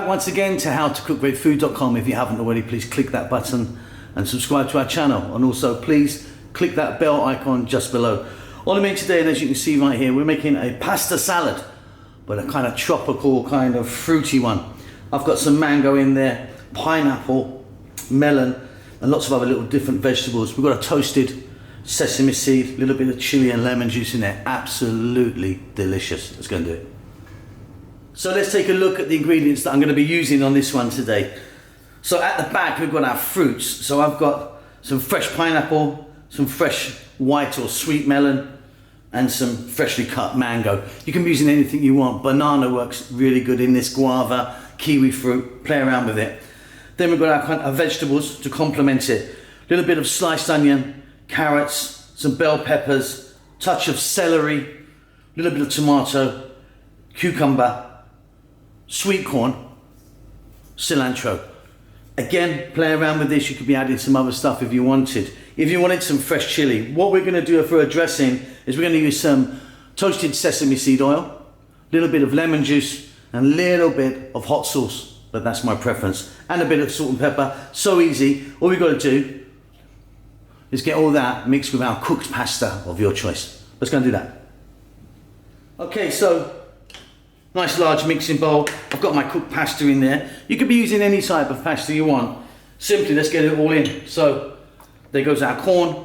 once again to howtocookgreatfood.com. If you haven't already, please click that button and subscribe to our channel. And also please click that bell icon just below. All I mean today, and as you can see right here, we're making a pasta salad, but a kind of tropical, kind of fruity one. I've got some mango in there, pineapple, melon, and lots of other little different vegetables. We've got a toasted sesame seed, a little bit of chili and lemon juice in there. Absolutely delicious. Let's go and do it. So let's take a look at the ingredients that I'm going to be using on this one today. So at the back we've got our fruits. So I've got some fresh pineapple, some fresh white or sweet melon, and some freshly cut mango. You can be using anything you want. Banana works really good in this, guava, kiwi fruit, play around with it. Then we've got our vegetables to complement it. A little bit of sliced onion, carrots, some bell peppers, touch of celery, a little bit of tomato, cucumber, sweet corn, cilantro. Again, play around with this. You could be adding some other stuff if you wanted. If you wanted some fresh chili, what we're going to do for a dressing is we're going to use some toasted sesame seed oil, a little bit of lemon juice, and a little bit of hot sauce, but that's my preference, and a bit of salt and pepper. So easy. All we've got to do is get all that mixed with our cooked pasta of your choice. Let's go and do that. Okay, so nice large mixing bowl. I've got my cooked pasta in there. You could be using any type of pasta you want. Simply, let's get it all in. So there goes our corn,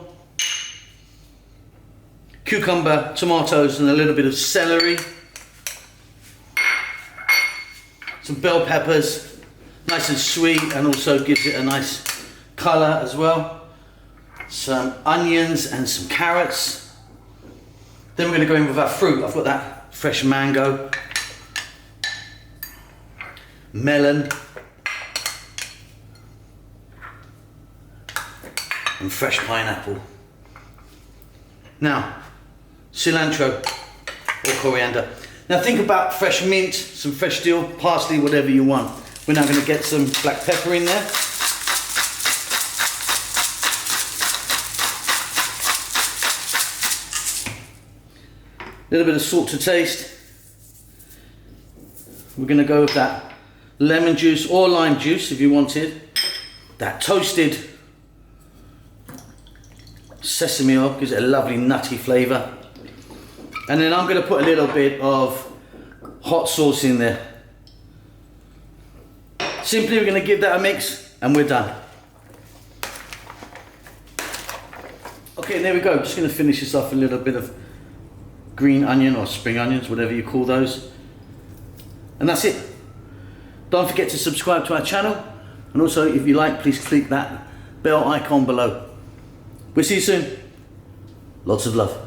cucumber, tomatoes, and a little bit of celery. Some bell peppers, nice and sweet, and also gives it a nice color as well. Some onions and some carrots. Then we're going to go in with our fruit. I've got that fresh mango, melon, and fresh pineapple. Now, cilantro or coriander. Now think about fresh mint, some fresh dill, parsley, whatever you want. We're now going to get some black pepper in there. A little bit of salt to taste. We're going to go with that lemon juice or lime juice if you wanted. That toasted sesame oil gives it a lovely nutty flavour. And then I'm going to put a little bit of hot sauce in there. Simply we're going to give that a mix and we're done. Okay, there we go. Just going to finish this off with a little bit of green onion or spring onions, whatever you call those. And that's it. Don't forget to subscribe to our channel, and also if you like, please click that bell icon below. We'll see you soon. Lots of love.